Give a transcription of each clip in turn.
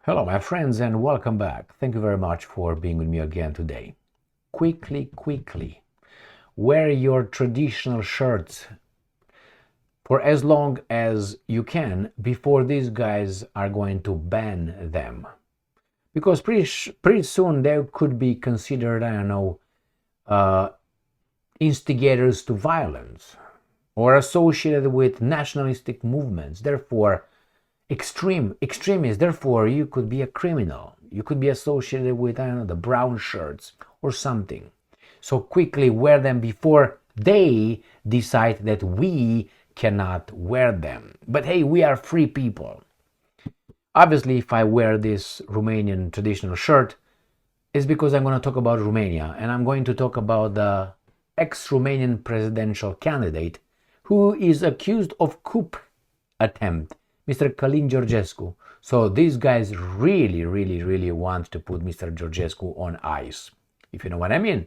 Hello, my friends, and welcome back. Thank you very much for being with me again today. Quickly, wear your traditional shirts for as long as you can before these guys are going to ban them. Because pretty soon they could be considered, I don't know, instigators to violence or associated with nationalistic movements. Therefore, extremists. Therefore, you could be a criminal. You could be associated with, I don't know, the brown shirts or something. So quickly wear them before they decide that we cannot wear them. But hey, we are free people. Obviously, if I wear this Romanian traditional shirt, it's because I'm going to talk about Romania, and I'm going to talk about the ex-Romanian presidential candidate who is accused of coup attempt, Mr. Charlie Georgescu. So these guys really want to put Mr. Georgescu on ice, if you know what I mean.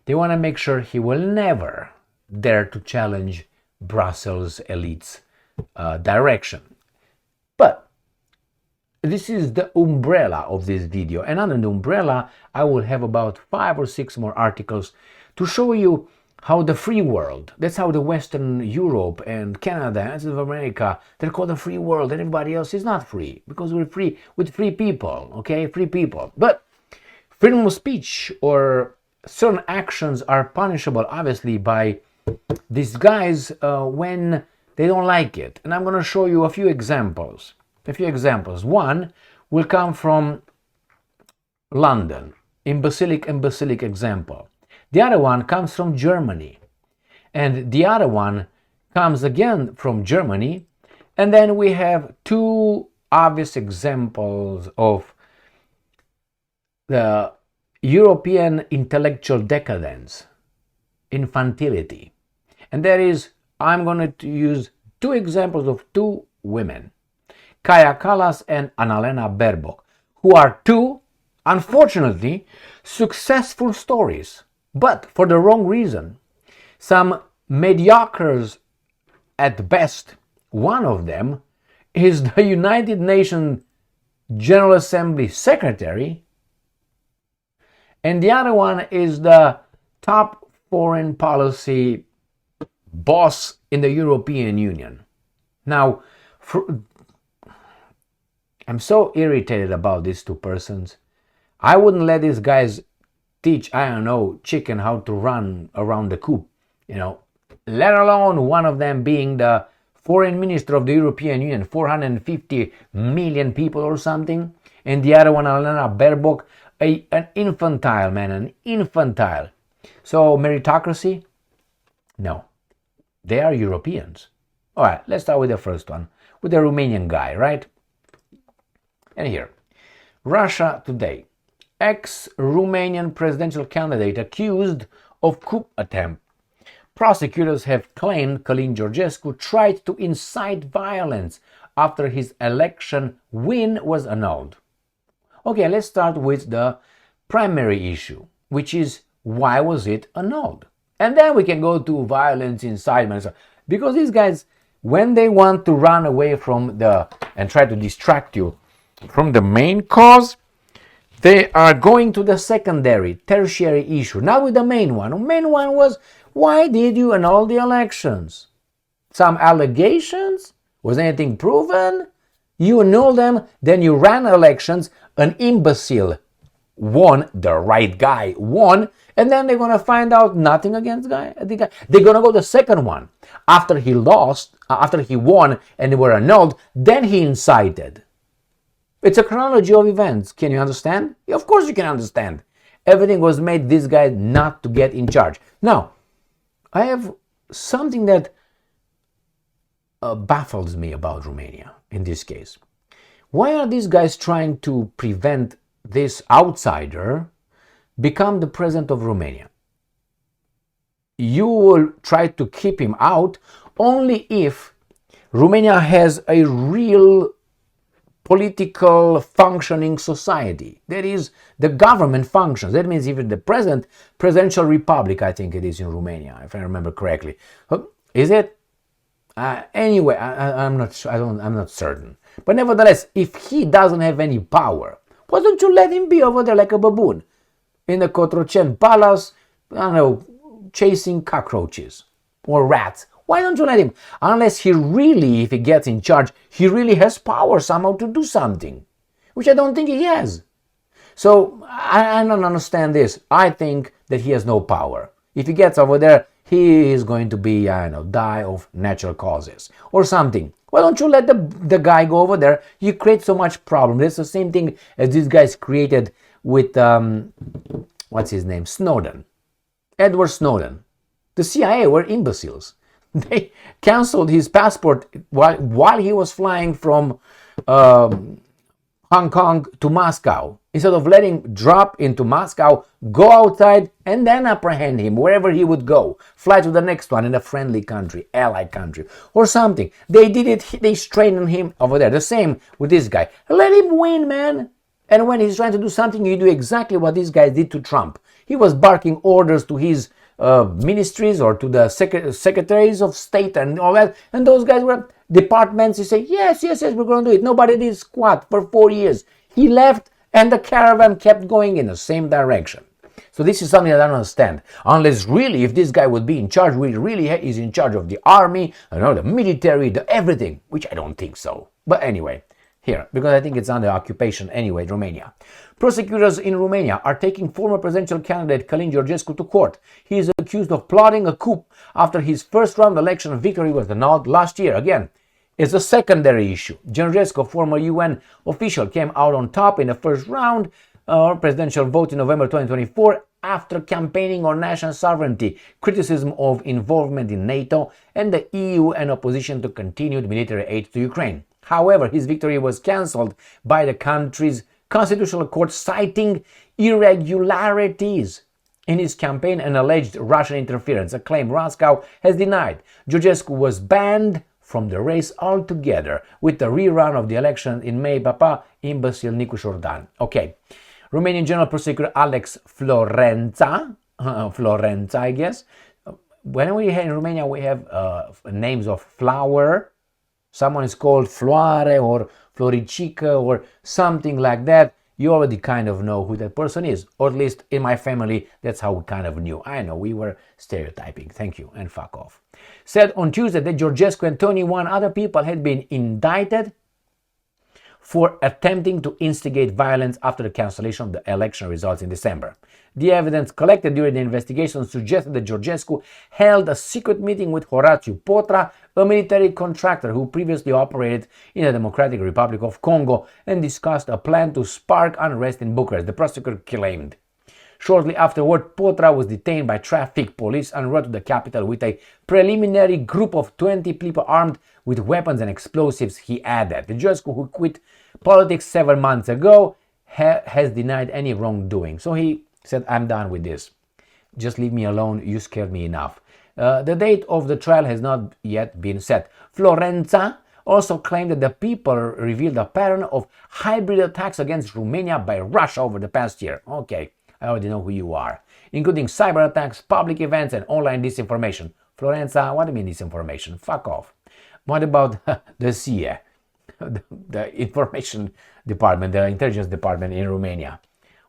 They want to make sure he will never dare to challenge Brussels elites' direction. But this is the umbrella of this video, and under the umbrella I will have about 5 or 6 more articles to show you how the free world, that's how the Western Europe and Canada and South America, they're called the free world, and everybody else is not free because we're free with free people, okay, free people. But freedom of speech or certain actions are punishable obviously by these guys when they don't like it, and I'm going to show you a few examples. One will come from London, imbecilic example. The other one comes from Germany, and the other one comes again from Germany, and then we have two obvious examples of the European intellectual decadence, infantility. And that is, I'm going to use two examples of two women, Kaja Kallas and Anna Netrebko, who are two, unfortunately, successful stories, but for the wrong reason. Some mediocres at best. One of them is the United Nations General Assembly Secretary, and the other one is the top foreign policy boss in the European Union. Now, I'm so irritated about these two persons. I wouldn't let these guys teach, I don't know, chicken how to run around the coup, let alone one of them being the foreign minister of the European Union, 450 million people or something, and the other one, Anna Netrebko, an infantile man, an infantile. So meritocracy? No, they are Europeans. All right, let's start with the first one, with the Romanian guy, right? And here, Russia Today. Ex-Romanian presidential candidate accused of coup attempt. Prosecutors have claimed Charlie Georgescu tried to incite violence after his election win was annulled. Okay, let's start with the primary issue, which is why was it annulled? And then we can go to violence, incitement, because these guys, when they want to run away from and try to distract you from the main cause, they are going to the secondary, tertiary issue, not with the main one. The main one was, why did you annul the elections? Some allegations? Was anything proven? You annulled them, then you ran elections, an imbecile won, the right guy won, and then they're going to find out nothing against the guy. They're going to go the second one. After he won and they were annulled, then he incited. It's a chronology of events. Can you understand? Of course you can understand. Everything was made this guy not to get in charge. Now, I have something that baffles me about Romania in this case. Why are these guys trying to prevent this outsider become the president of Romania? You will try to keep him out only if Romania has a real political functioning society. That is, the government functions. That means even the presidential republic, I think it is in Romania, if I remember correctly. Is it? Anyway, I'm not sure. I'm not certain. But nevertheless, if he doesn't have any power, why don't you let him be over there like a baboon in the Cotroceni Palace? I don't know, chasing cockroaches or rats. Why don't you let him? Unless he really, if he gets in charge, he really has power somehow to do something, which I don't think he has. So I don't understand this. I think that he has no power. If he gets over there, he is going to be, I don't know, die of natural causes or something. Why don't you let the guy go over there? You create so much problem. It's the same thing as these guys created with, what's his name? Snowden. Edward Snowden. The CIA were imbeciles. They canceled his passport while he was flying from Hong Kong to Moscow. Instead of letting him drop into Moscow, go outside and then apprehend him wherever he would go. Fly to the next one in a friendly country, allied country, or something. They did it, they straightened him over there. The same with this guy. Let him win, man. And when he's trying to do something, you do exactly what this guy did to Trump. He was barking orders to his ministries or to the secretaries of state and all that. And those guys were departments. You say, yes, we're going to do it. Nobody did squat for 4 years. He left and the caravan kept going in the same direction. So this is something that I don't understand. Unless really, if this guy would be in charge, really is in charge of the army, the military, the everything, which I don't think so. But anyway, here, because I think it's under occupation anyway, Romania. Prosecutors in Romania are taking former presidential candidate Charlie Georgescu to court. He is accused of plotting a coup after his first round election victory was annulled last year. Again, it's a secondary issue. Georgescu, former UN official, came out on top in the first round presidential vote in November 2024 after campaigning on national sovereignty, criticism of involvement in NATO and the EU, and opposition to continued military aid to Ukraine. However, his victory was cancelled by the country's constitutional court, citing irregularities in his campaign and alleged Russian interference, a claim Moscow has denied. Georgescu was banned from the race altogether with the rerun of the election in May. Papa, imbecile Nicu Șordan. Okay. Romanian General Prosecutor Alex Florența, I guess. When we have in Romania, we have names of flower. Someone is called Floare or Floricica or something like that. You already kind of know who that person is. Or at least in my family, that's how we kind of knew. I know, we were stereotyping. Thank you, and fuck off. Said on Tuesday that Georgescu and 21 other people had been indicted for attempting to instigate violence after the cancellation of the election results in December. The evidence collected during the investigation suggested that Georgescu held a secret meeting with Horatiu Potra, a military contractor who previously operated in the Democratic Republic of Congo, and discussed a plan to spark unrest in Bucharest, the prosecutor claimed. Shortly afterward, Potra was detained by traffic police en route to the capital with a preliminary group of 20 people armed with weapons and explosives, he added. The Georgescu, who quit politics 7 months ago, has denied any wrongdoing. So he said, I'm done with this. Just leave me alone. You scared me enough. The date of the trial has not yet been set. Florența also claimed that the people revealed a pattern of hybrid attacks against Romania by Russia over the past year. Okay, I already know who you are. Including cyber attacks, public events, and online disinformation. Florența, what do you mean disinformation? Fuck off. What about the CIA, the information department, the intelligence department in Romania,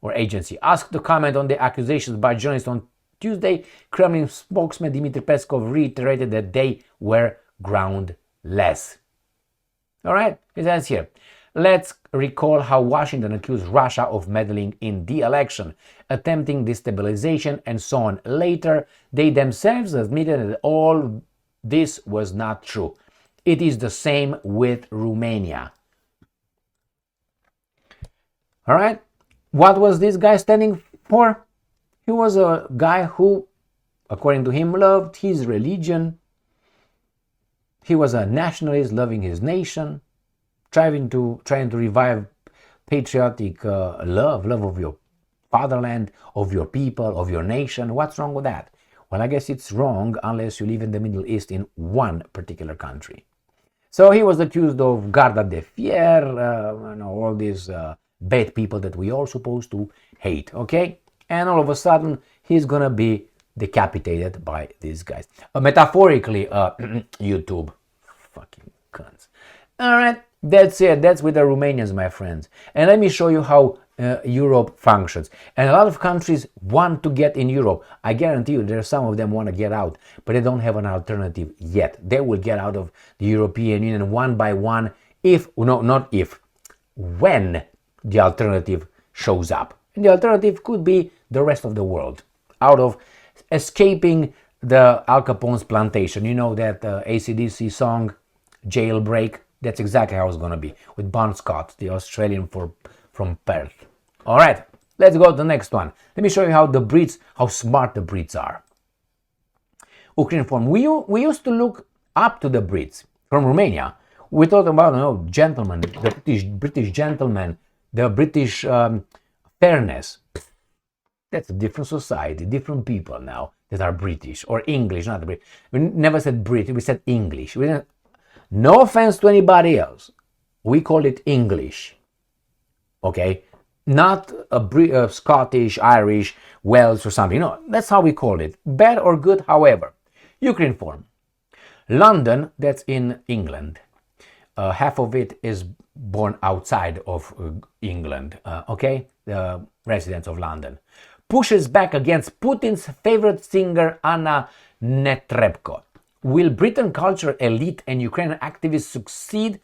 or agency? Asked to comment on the accusations by journalists on Tuesday, Kremlin spokesman Dmitry Peskov reiterated that they were groundless. All right, it says here. Let's recall how Washington accused Russia of meddling in the election, attempting destabilization, and so on. Later, they themselves admitted that all this was not true. It is the same with Romania. All right, what was this guy standing for? He was a guy who, according to him, loved his religion. He was a nationalist, loving his nation, trying to revive patriotic love of your fatherland, of your people, of your nation. What's wrong with that? Well, I guess it's wrong unless you live in the Middle East in one particular country. So he was accused of Garda de Fier, all these bad people that we are supposed to hate, okay? And all of a sudden, he's going to be decapitated by these guys. Metaphorically, YouTube, All right, that's it. That's with the Romanians, my friends. And let me show you how Europe functions. And a lot of countries want to get in Europe. I guarantee you there are some of them want to get out, but they don't have an alternative yet. They will get out of the European Union one by one if, no, not if, when the alternative shows up. And the alternative could be the rest of the world, out of escaping the Al Capone's plantation. You know that AC/DC song, Jailbreak? That's exactly how it's going to be, with Bon Scott, the Australian from Perth. All right, let's go to the next one. Let me show you how smart the Brits are. Ukraine form. We used to look up to the Brits from Romania. We thought about, gentlemen, the British gentlemen, the British fairness. That's a different society, different people now that are British or English, not British. We never said British, we said English. No offense to anybody else. We call it English. Okay? Not a Scottish, Irish, Welsh or something. No, that's how we call it. Bad or good, however. Ukraine form. London, that's in England. Half of it is born outside of England. Okay? The residents of London. Pushes back against Putin's favorite singer Anna Netrebko. Will Britain culture elite and Ukrainian activists succeed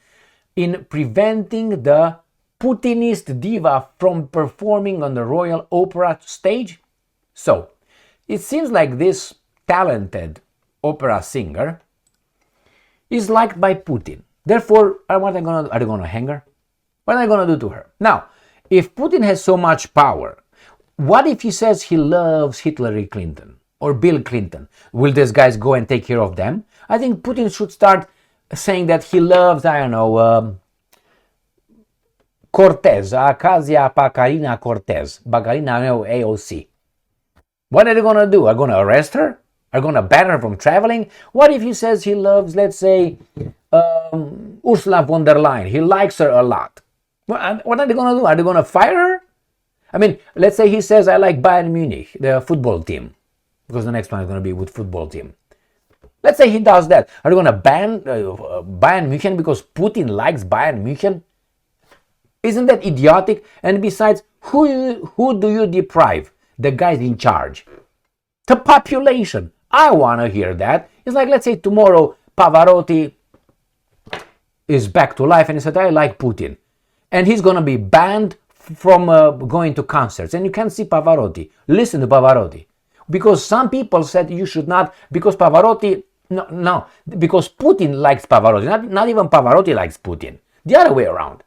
in preventing the Putinist diva from performing on the Royal Opera stage? So, it seems like this talented opera singer is liked by Putin. Therefore, what are they going to hang her? What are they going to do to her? Now, if Putin has so much power, what if he says he loves Hillary Clinton or Bill Clinton? Will these guys go and take care of them? I think Putin should start saying that he loves, Cortez, Acacia Pacarina Cortez, Bacarina AOC. What are they going to do? Are they going to arrest her? Are they going to ban her from traveling? What if he says he loves, let's say, Ursula von der Leyen? He likes her a lot. What are they going to do? Are they going to fire her? I mean, let's say he says, I like Bayern Munich, the football team, because the next one is going to be with football team. Let's say he does that. Are they going to ban Bayern Munich because Putin likes Bayern Munich? Isn't that idiotic? And besides, who do you deprive? The guys in charge. The population. I want to hear that. It's like, let's say tomorrow Pavarotti is back to life and he said, I like Putin. And he's going to be banned from going to concerts. And you can't see Pavarotti. Listen to Pavarotti. Because some people said you should not, because Pavarotti, no, because Putin likes Pavarotti. Not even Pavarotti likes Putin. The other way around.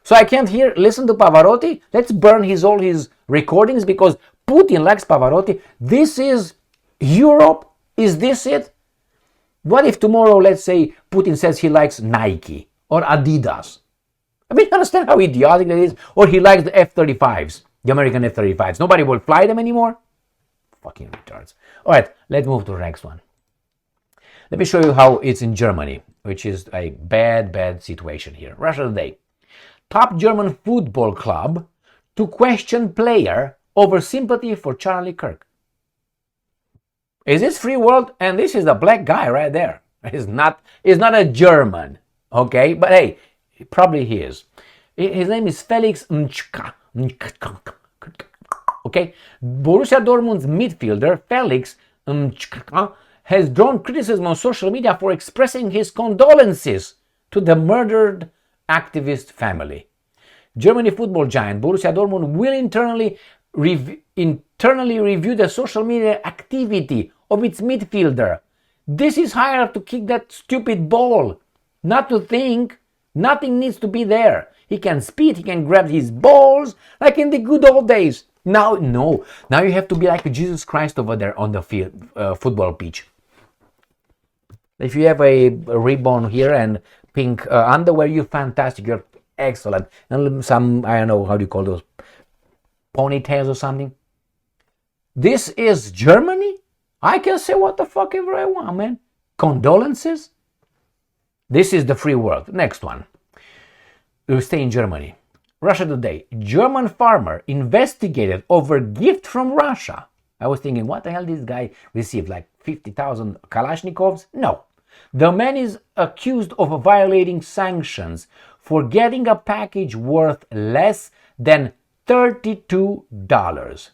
So I can't listen to Pavarotti? Let's burn all his recordings because Putin likes Pavarotti. This is Europe? Is this it? What if tomorrow, let's say, Putin says he likes Nike or Adidas? I mean, understand how idiotic that is? Or he likes the F-35s, the American F-35s. Nobody will fly them anymore? Fucking retards. All right, let's move to the next one. Let me show you how it's in Germany, which is a bad situation here. Russia Today. Top German football club to question player over sympathy for Charlie Kirk. Is this free world? And this is the black guy right there. He's not a German, okay? But hey, probably he is. His name is Felix Mchka. Okay? Borussia Dortmund's midfielder Felix Mchka has drawn criticism on social media for expressing his condolences to the murdered activist family. Germany football giant Borussia Dortmund will internally review the social media activity of its midfielder. This is hired to kick that stupid ball, not to think. Nothing needs to be there. He can speed, he can grab his balls like in the good old days. Now you have to be like Jesus Christ over there on the field, football pitch. If you have a ribbon here and pink underwear, you're fantastic, you're excellent. And some, I don't know, how do you call those, ponytails or something. This is Germany? I can say what the fuck ever I want, man. Condolences? This is the free world. Next one. We stay in Germany. Russia Today. German farmer investigated over gift from Russia. I was thinking, what the hell did this guy receive? Like 50,000 Kalashnikovs? No. The man is accused of violating sanctions for getting a package worth less than $32.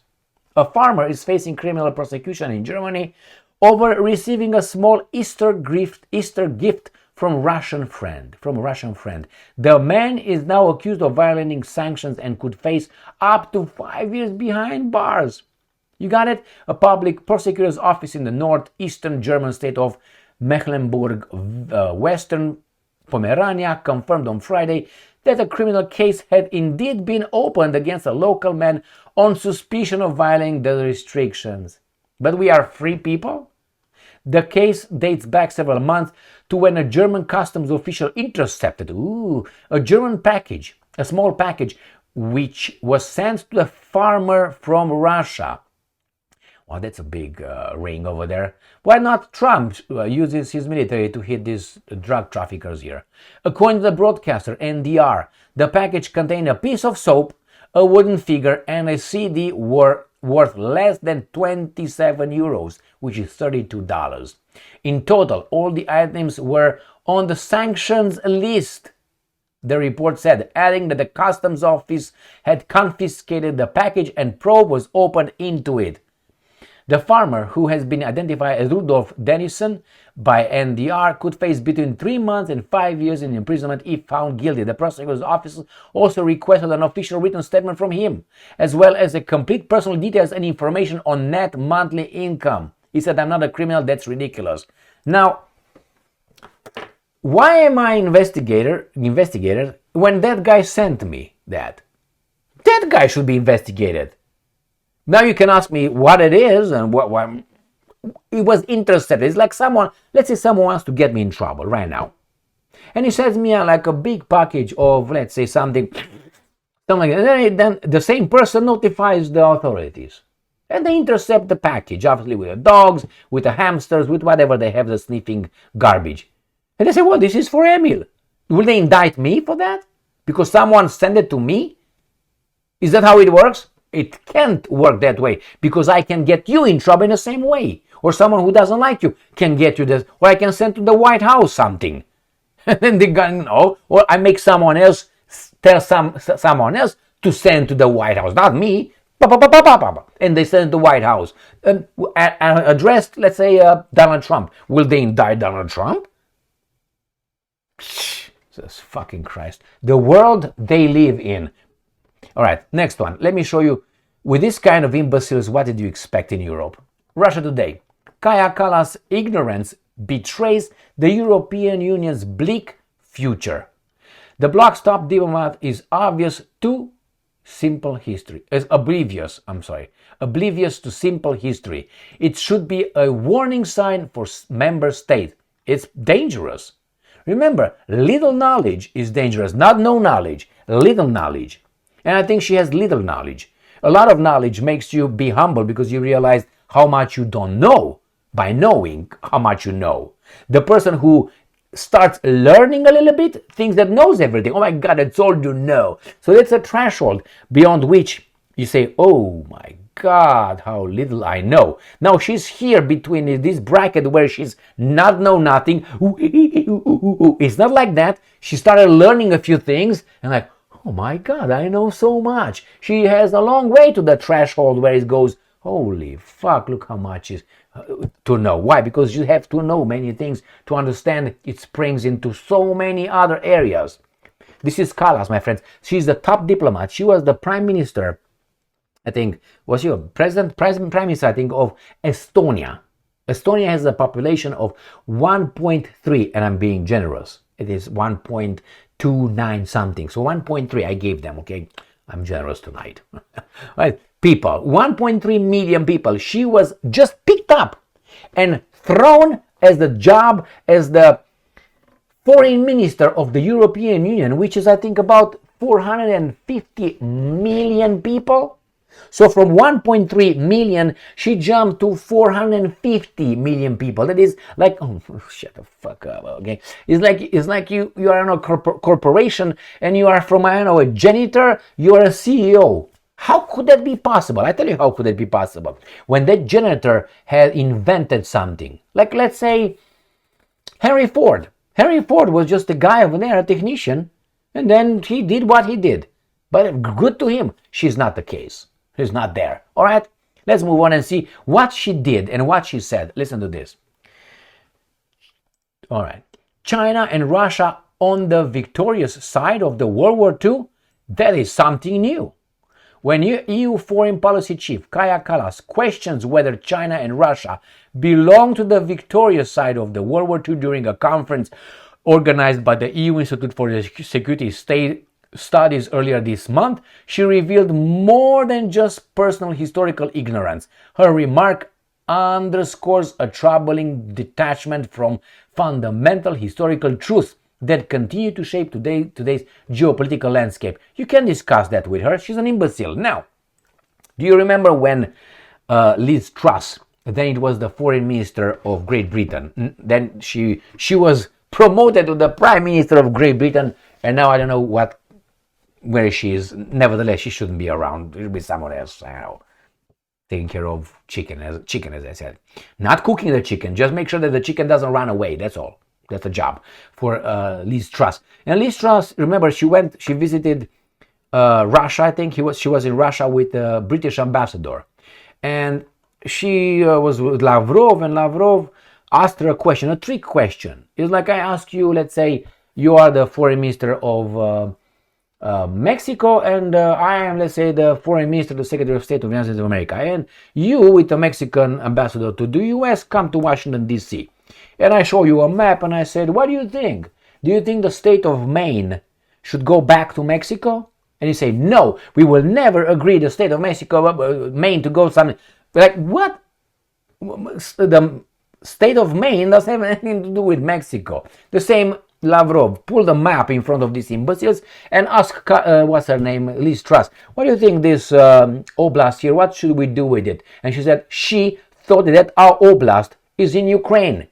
A farmer is facing criminal prosecution in Germany over receiving a small Easter gift from a Russian friend. The man is now accused of violating sanctions and could face up to 5 years behind bars. You got it? A public prosecutor's office in the northeastern German state of Mecklenburg-Western Pomerania confirmed on Friday that a criminal case had indeed been opened against a local man on suspicion of violating the restrictions. But we are free people? The case dates back several months to when a German customs official intercepted a German package, a small package, which was sent to a farmer from Russia. Well, that's a big ring over there. Why not Trump uses his military to hit these drug traffickers here? According to the broadcaster NDR, the package contained a piece of soap, a wooden figure, and a CD worth less than 27 euros, which is $32. In total, all the items were on the sanctions list, the report said, adding that the customs office had confiscated the package and probe was opened into it. The farmer, who has been identified as Rudolf Denison by NDR, could face between 3 months and 5 years in imprisonment if found guilty. The prosecutor's office also requested an official written statement from him, as well as a complete personal details and information on net monthly income. He said, "I'm not a criminal, that's ridiculous." Now, why am I investigator when that guy sent me that? That guy should be investigated. Now you can ask me what it is and what it was intercepted. It's like let's say someone wants to get me in trouble right now. And he sends me like a big package of, let's say, something like that. And then the same person notifies the authorities. And they intercept the package, obviously with the dogs, with the hamsters, with whatever they have, the sniffing garbage. And they say, well, this is for Emil. Will they indict me for that? Because someone sent it to me? Is that how it works? It can't work that way, because I can get you in trouble in the same way. Or someone who doesn't like you can get you this. Or I can send to the White House something. And then they go, or I make someone else tell someone else to send to the White House, not me. And they send to the White House. Addressed, let's say, Donald Trump. Will they indict Donald Trump? Jesus fucking Christ. The world they live in. All right, next one. Let me show you, with this kind of imbeciles, what did you expect in Europe? Russia Today. Kaja Kallas' ignorance betrays the European Union's bleak future. The bloc's top diplomat is oblivious to simple history. Oblivious to simple history. It should be a warning sign for member states. It's dangerous. Remember, little knowledge is dangerous, not no knowledge, little knowledge. And I think she has little knowledge. A lot of knowledge makes you be humble because you realize how much you don't know by knowing how much you know. The person who starts learning a little bit thinks that knows everything. Oh my God, that's all you know. So that's a threshold beyond which you say, oh my God, how little I know. Now she's here between this bracket where she's not know nothing. It's not like that. She started learning a few things and like, oh my God, I know so much. She has a long way to the threshold where it goes, holy fuck, look how much is to know. Why? Because you have to know many things to understand it springs into so many other areas. This is Kallas, my friends. She's the top diplomat. She was the prime minister, I think, was she a prime minister, I think, of Estonia. Estonia has a population of 1.3, and I'm being generous. It is 1.29 something. So 1.3 I gave them, okay? I'm generous tonight. Right? People, 1.3 million people. She was just picked up and thrown as the job as the foreign minister of the European Union, which is, I think, about 450 million people. So from 1.3 million, she jumped to 450 million people. That is like, oh, shut the fuck up, okay? It's like you are in a corporation and you are from, I don't know, a janitor, you are a CEO. How could that be possible? I tell you how could that be possible. When that janitor had invented something, like let's say Henry Ford. Henry Ford was just a guy over there, a technician, and then he did what he did. But good to him. She's not the case. She's not there. All right? Let's move on and see what she did and what she said. Listen to this. All right. China and Russia on the victorious side of the World War II? That is something new. When EU Foreign Policy Chief Kaja Kallas questions whether China and Russia belong to the victorious side of the World War II during a conference organized by the EU Institute for Security State Studies earlier this month, she revealed more than just personal historical ignorance. Her remark underscores a troubling detachment from fundamental historical truths that continue to shape today's geopolitical landscape. You can discuss that with her. She's an imbecile. Now, do you remember when Liz Truss, then it was the foreign minister of Great Britain, then she was promoted to the prime minister of Great Britain, and now I don't know where she is. Nevertheless, she shouldn't be around. It'll be someone else, I don't know, taking care of chicken, as I said. Not cooking the chicken, just make sure that the chicken doesn't run away, that's all. That's a job for Liz Truss. And Liz Truss, remember, she visited Russia, I think. She was in Russia with the British ambassador. And she was with Lavrov, and Lavrov asked her a question, a trick question. It's like I ask you, let's say, you are the foreign minister of Mexico, and I am, let's say, the foreign minister, the Secretary of State of the United States of America. And you, with the Mexican ambassador to the US, come to Washington, D.C. And I show you a map, and I said, what do you think? Do you think the state of Maine should go back to Mexico? And you say, no, we will never agree the state of Maine to go something. Like, what? The state of Maine doesn't have anything to do with Mexico. The same Lavrov pulled a map in front of these imbeciles and asked, what's her name, Liz Truss, what do you think this oblast here, what should we do with it? And she said she thought that our oblast is in Ukraine.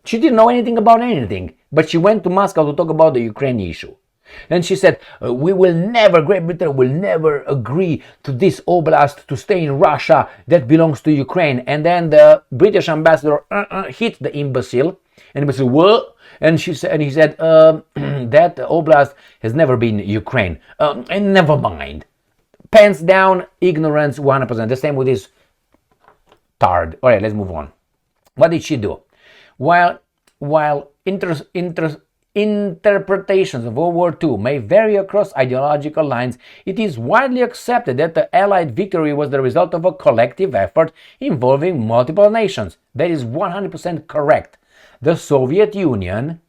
She didn't know anything about anything, but she went to Moscow to talk about the Ukraine issue. And she said, Great Britain will never agree to this oblast to stay in Russia that belongs to Ukraine. And then the British ambassador hit the imbecile, and he said, what? And he said, that oblast has never been Ukraine. And never mind. Pants down, ignorance 100%. The same with this tard. All right, let's move on. What did she do? While interpretations of World War II may vary across ideological lines, it is widely accepted that the Allied victory was the result of a collective effort involving multiple nations. That is 100% correct. The Soviet Union,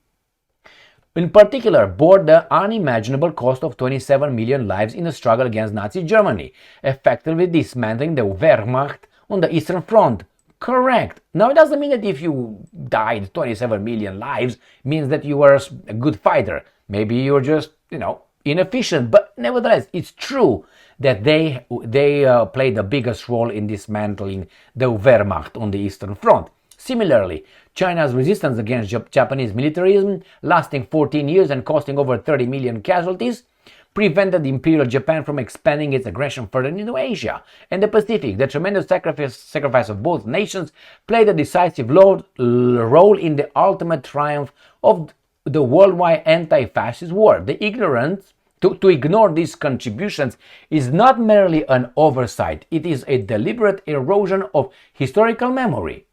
in particular, bore the unimaginable cost of 27 million lives in the struggle against Nazi Germany, effectively dismantling the Wehrmacht on the Eastern Front. Correct. Now, it doesn't mean that if you died 27 million lives means that you were a good fighter. Maybe you're just, inefficient. But nevertheless, it's true that they played the biggest role in dismantling the Wehrmacht on the Eastern Front. Similarly, China's resistance against Japanese militarism, lasting 14 years and costing over 30 million casualties, prevented Imperial Japan from expanding its aggression further into Asia and the Pacific. The tremendous sacrifice of both nations played a decisive role in the ultimate triumph of the worldwide anti-fascist war. The ignorance to ignore these contributions is not merely an oversight, it is a deliberate erosion of historical memory.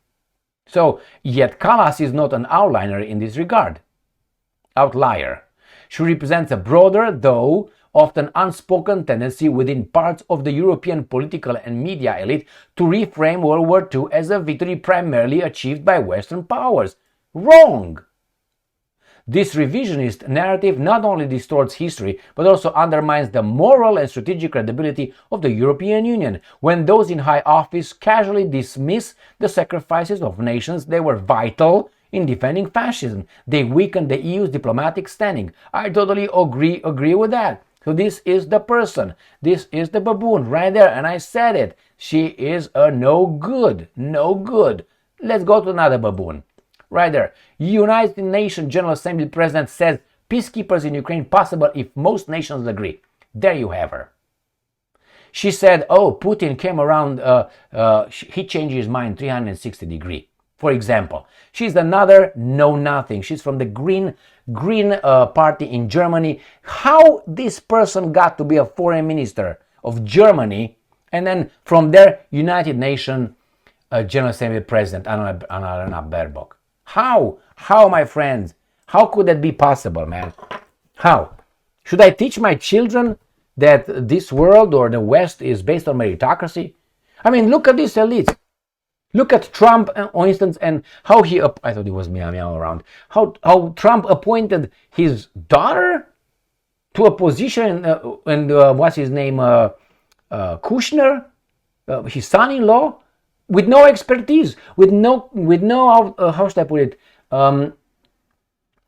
So, yet Kallas is not an outlier in this regard. She represents a broader, though often unspoken tendency within parts of the European political and media elite to reframe World War II as a victory primarily achieved by Western powers. Wrong! This revisionist narrative not only distorts history, but also undermines the moral and strategic credibility of the European Union, when those in high office casually dismiss the sacrifices of nations that were vital in defending fascism. They weaken the EU's diplomatic standing. I totally agree with that. So this is the person. This is the baboon right there. And I said it. She is a no good. No good. Let's go to another baboon. Right there. United Nations General Assembly President says peacekeepers in Ukraine possible if most nations agree. There you have her. She said, Putin came around, he changed his mind 360 degrees. for example. She's another know-nothing. She's from the Green Party in Germany. How this person got to be a foreign minister of Germany, and then from there, United Nations General Assembly President Anna Netrebko. How, my friends? How could that be possible, man? How? Should I teach my children that this world or the West is based on meritocracy? I mean, look at these elites. Look at Trump, for instance, and how he, I thought it was meow meow around, how Trump appointed his daughter to a position, and what's his name, Kushner, his son-in-law, with no expertise, with no how should I put it,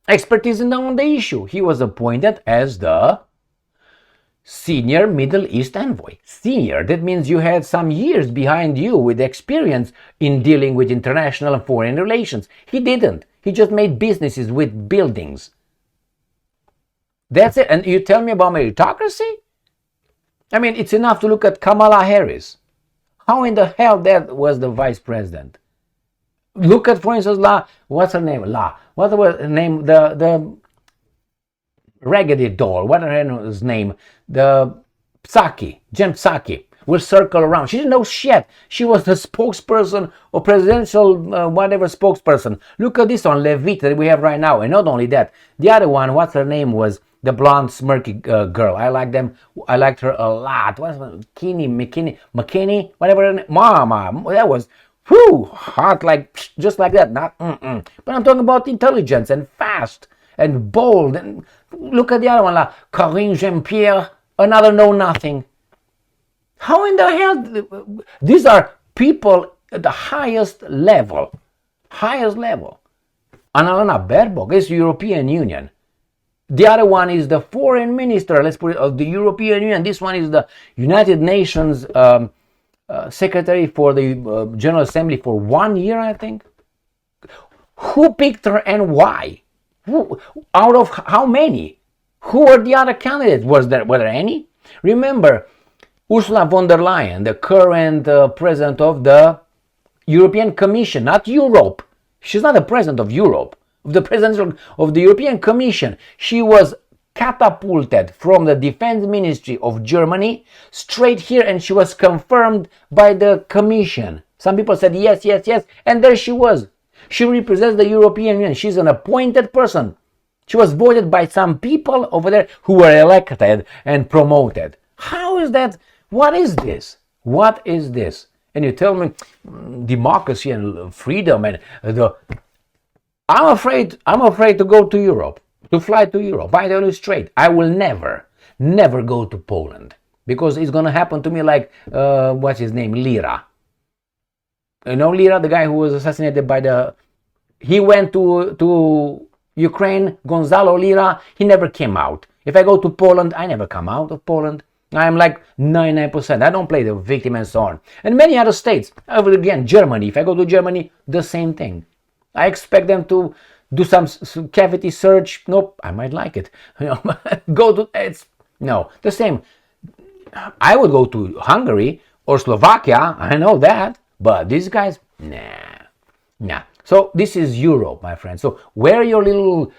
expertise on the issue. He was appointed as the senior Middle East envoy. Senior, that means you had some years behind you with experience in dealing with international and foreign relations. He didn't. He just made businesses with buildings. That's it. And you tell me about meritocracy? I mean, it's enough to look at Kamala Harris. How in the hell that was the vice president? Look at, for instance, what's her name? What was her name? The Raggedy doll. What her name? The Jem Psaki. Will circle around. She didn't know shit. She was the spokesperson or presidential whatever spokesperson. Look at this one, Levitt, that we have right now. And not only that, the other one, what's her name, was the blonde smirky girl. I like them. I liked her a lot. What's her name? McKinney, whatever her name. Mama, that was hot, like just like that. Not But I'm talking about intelligence and fast and bold. And look at the other one, Karine Jean-Pierre, another know-nothing. How in the hell? These are people at the highest level. Highest level. Anna Netrebko is European Union. The other one is the foreign minister, let's put it, of the European Union. This one is the United Nations secretary for the General Assembly for 1 year, I think. Who picked her and why? Out of how many? Who were the other candidates? Were there any? Remember, Ursula von der Leyen, the current president of the European Commission, not Europe. She's not the president of Europe, the president of the European Commission. She was catapulted from the defense ministry of Germany straight here, and she was confirmed by the Commission. Some people said yes, yes, yes, and there she was. She represents the European Union. She's an appointed person. She was voted by some people over there who were elected and promoted. How is that? What is this? What is this? And you tell me democracy and freedom and I'm afraid to go to Europe, to fly to Europe. I tell you straight, I will never go to Poland because it's gonna happen to me like what's his name, Lira. You know Lira, the guy who was assassinated by he went to Ukraine, Gonzalo Lira, he never came out. If I go to Poland, I never come out of Poland. I'm like 99%. I don't play the victim and so on. And many other states. Again, Germany. If I go to Germany, the same thing. I expect them to do some cavity search. Nope, I might like it. No, the same. I would go to Hungary or Slovakia. I know that. But these guys, nah. So this is Europe, my friend. So wear your little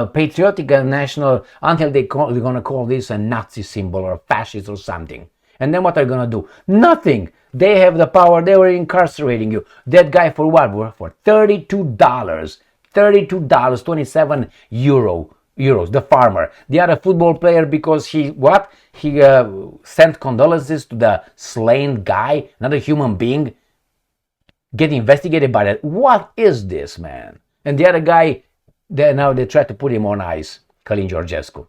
patriotic and national until they're going to call this a Nazi symbol or a fascist or something. And then what are they going to do? Nothing. They have the power. They were incarcerating you. That guy for what? For $32. $32, 27 euros. The farmer. The other football player because he sent condolences to the slain guy, another human being. Get investigated by that. What is this, man? And the other guy, now they try to put him on ice, Charlie Georgescu.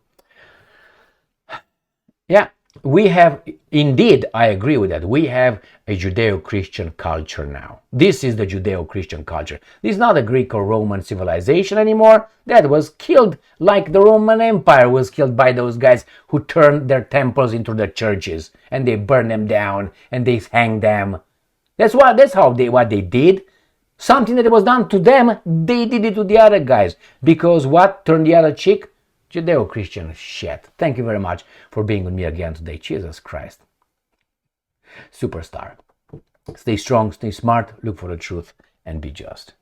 Yeah, we have, indeed, I agree with that. We have a Judeo-Christian culture now. This is the Judeo-Christian culture. This is not a Greek or Roman civilization anymore. That was killed like the Roman Empire was killed by those guys who turned their temples into the churches and they burned them down and they hanged them. That's what they did. Something that was done to them, they did it to the other guys. Because what turned the other cheek? Judeo-Christian shit. Thank you very much for being with me again today. Jesus Christ. Superstar. Stay strong, stay smart, look for the truth, and be just.